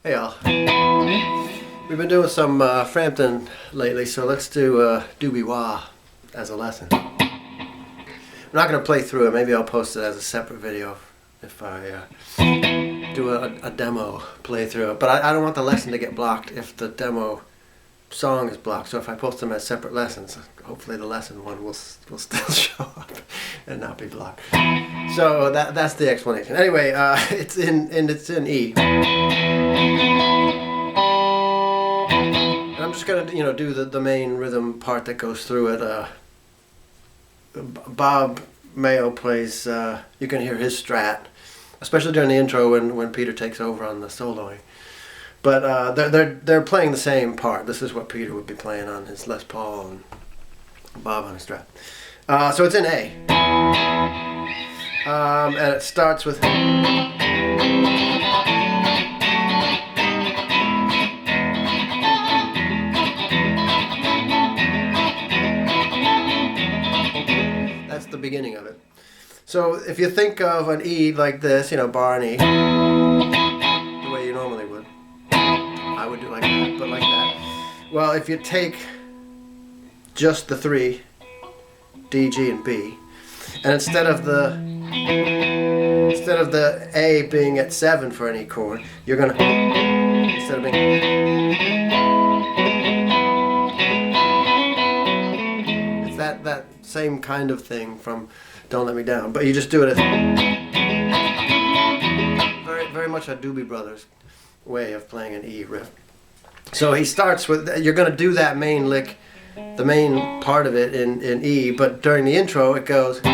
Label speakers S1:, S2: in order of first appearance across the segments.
S1: Hey all. We've been doing some Frampton lately, so let's do Doobie Wah as a lesson. I'm not going to play through it. Maybe I'll post it as a separate video if I do a demo playthrough. But I don't want the lesson to get blocked if the demo song is blocked. So if I post them as separate lessons, hopefully the lesson one will still show up and not be blocked. So that's the explanation. Anyway, it's in E. And I'm just gonna do the main rhythm part that goes through it. Bob Mayo plays. You can hear his strat, especially during the intro when Peter takes over on the soloing. But they're playing the same part. This is what Peter would be playing on his Les Paul and Bob on his strat. So it's in A, and it starts with. That's the beginning of it. So if you think of an E like this, bar an E, the way you normally would. I would do like that, but like that. Well, if you take just the three, D, G, and B, and instead of the A being at 7 for an E chord, you're gonna instead of being it's that same kind of thing from Don't Let Me Down, but you just do it as very much a Doobie Brothers way of playing an E riff. So he starts with, you're going to do that main lick, the main part of it in E, but during the intro it goes. So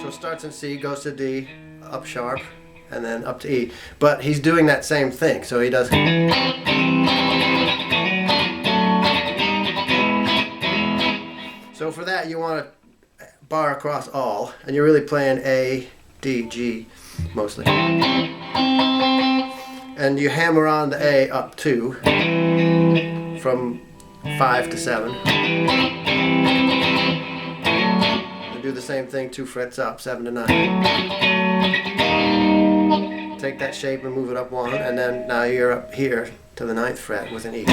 S1: it starts in C, goes to D, up sharp, and then up to E. But he's doing that same thing, so he does. So for that you want to bar across all, and you're really playing A, D, G mostly. And you hammer on the A up 2 from 5 to 7. And do the same thing 2 frets up, 7 to 9. Take that shape and move it up 1, and then now you're up here to the 9th fret with an E.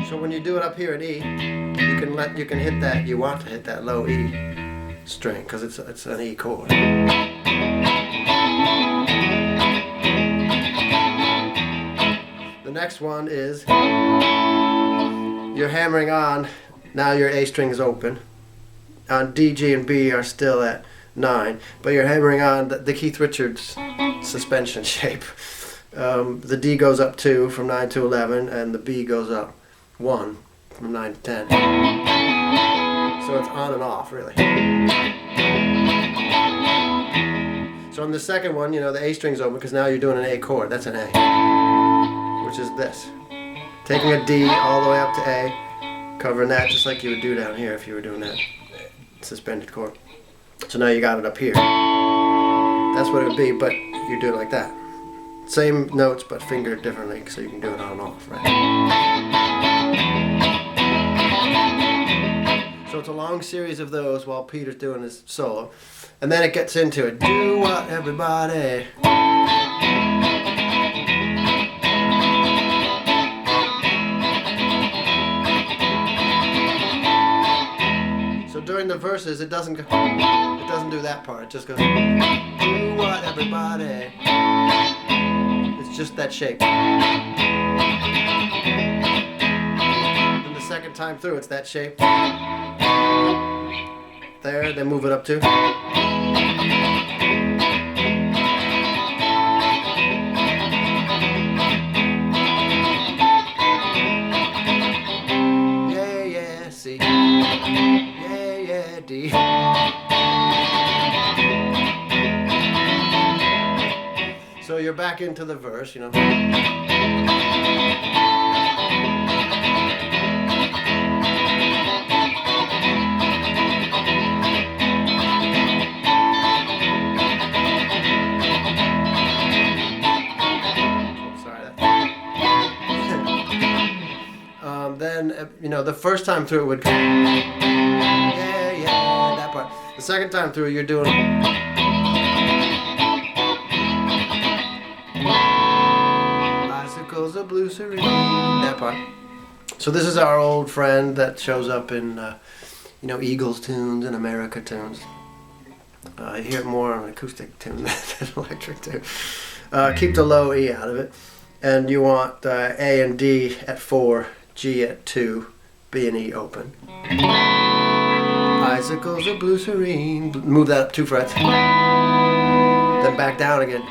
S1: So when you do it up here at E, you can hit that. You want to hit that low E string because it's an E chord. The next one is you're hammering on. Now your A string is open. On D, G, and B are still at 9, but you're hammering on the Keith Richards suspension shape. The D goes up 2 from 9 to 11, and the B goes up 1 from 9 to 10. So it's on and off, really. So on the second one, the A string's open because now you're doing an A chord. That's an A, which is this. Taking a D all the way up to A, covering that just like you would do down here if you were doing that suspended chord. So now you got it up here. That's what it would be, but you do it like that. Same notes, but fingered differently, so you can do it on and off, right? So it's a long series of those while Peter's doing his solo. And then it gets into it. Do what, everybody? So during the verses, it doesn't do that part. It just goes, do what, everybody? It's just that shape. Then the second time through, it's that shape. There, then move it up to. Yeah, yeah, C. Yeah, yeah, D. So you're back into the verse, then, you know, the first time through it would go, yeah, that part. The second time through, you're doing icicles of blue serene, that part. So this is our old friend that shows up in, you know, Eagles tunes and America tunes. You hear it more on an acoustic tune than electric tune. Keep the low E out of it. And you want A and D at 4, G at 2, B and E open. Icicles of blue serene. Move that up 2 frets. Then back down again.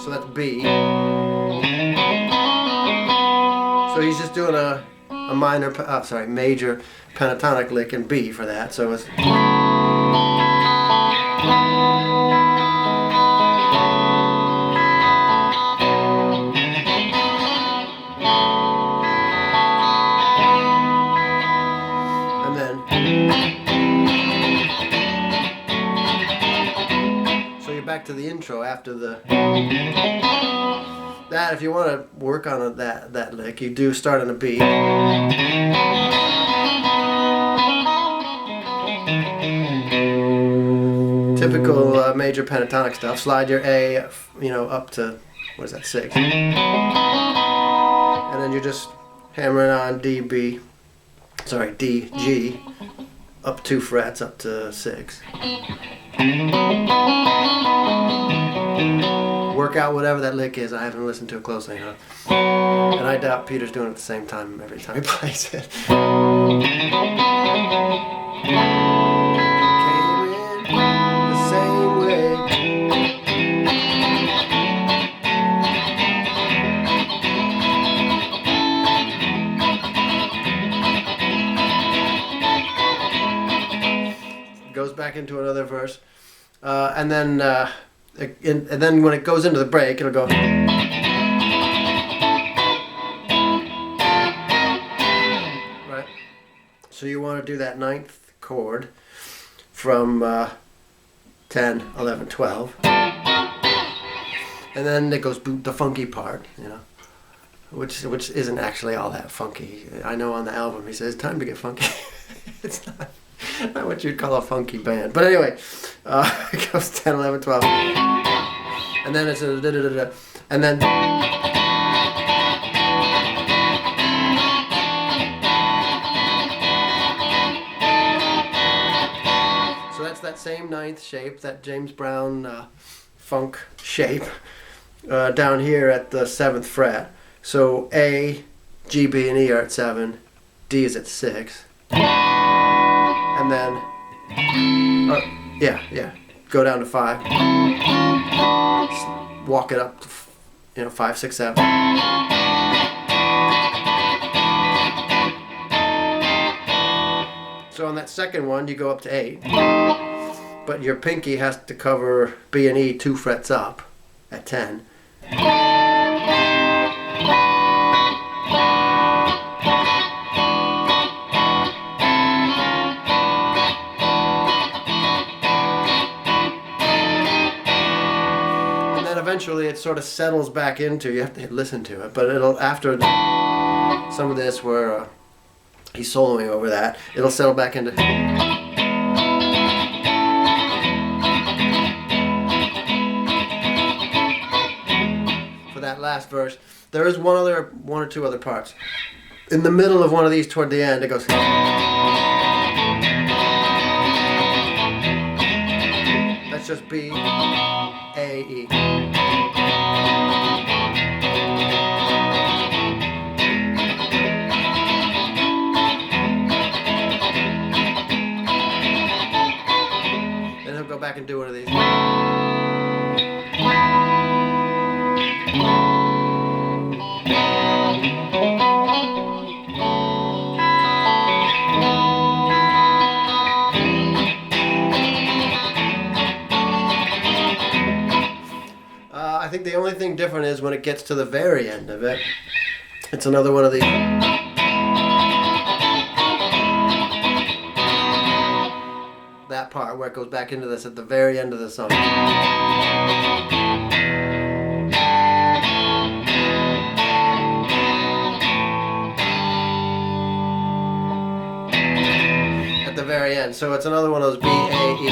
S1: So that's B. So he's just doing a major pentatonic lick in B for that. So it's. And then. So you're back to the intro after the. That, if you want to work on that lick, you do start on a B. Typical major pentatonic stuff. Slide your A, you know, up to, what is that, 6. And then you're just hammering on D, G, up 2 frets, up to 6. Work out whatever that lick is. I haven't listened to it closely enough. And I doubt Peter's doing it at the same time every time he plays it. Came in the same way. Goes back into another verse. And then when it goes into the break, it'll go. Right. So you want to do that 9th chord from 10, 11, 12. And then it goes the funky part, you know, which isn't actually all that funky. I know on the album he says, time to get funky. It's not what you'd call a funky band. But anyway, it goes 10, 11, 12. And then it's a da-da-da-da. And then. So that's that same 9th shape, that James Brown funk shape, down here at the 7th fret. So A, G, B, and E are at 7. D is at 6. And then, go down to 5. Walk it up to, 5, 6, 7. So on that second one, you go up to 8. But your pinky has to cover B and E 2 frets up at 10. Eventually it sort of settles back into, you have to listen to it, but it'll, after some of this where he's soloing over that, it'll settle back into. For that last verse, there is one or two other parts. In the middle of one of these toward the end, it goes. That's just B, A, E. Then he'll go back and do one of these. I think the only thing different is when it gets to the very end of it, it's another one of these. That part where it goes back into this at the very end of the song. end. So it's another one of those B, A, E,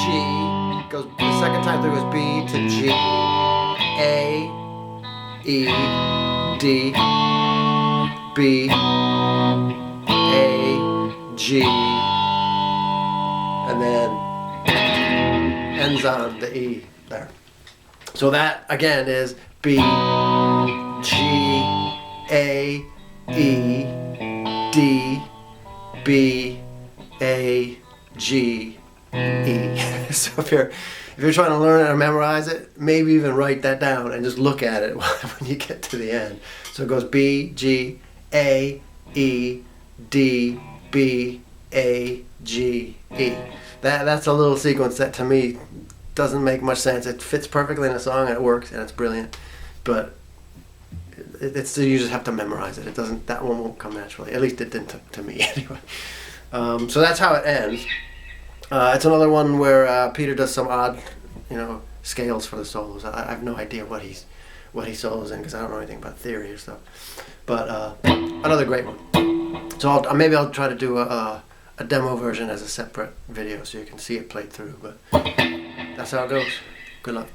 S1: G. Goes the second time through goes B to G, A, E, D, B, A, G, and then ends on the E there. So that again is B, G, A, E, D, B, A, G, E. So if you're trying to learn it or memorize it, maybe even write that down and just look at it when you get to the end. So it goes B, G, A, E, D, B, A, G, E. That's a little sequence that to me doesn't make much sense. It fits perfectly in a song and it works and it's brilliant, but it's you just have to memorize it. It doesn't. That one won't come naturally. At least it didn't to me anyway. So that's how it ends. It's another one where Peter does some odd, scales for the solos. I have no idea what he solos in because I don't know anything about theory or stuff. But another great one. So maybe I'll try to do a demo version as a separate video so you can see it played through. But that's how it goes. Good luck.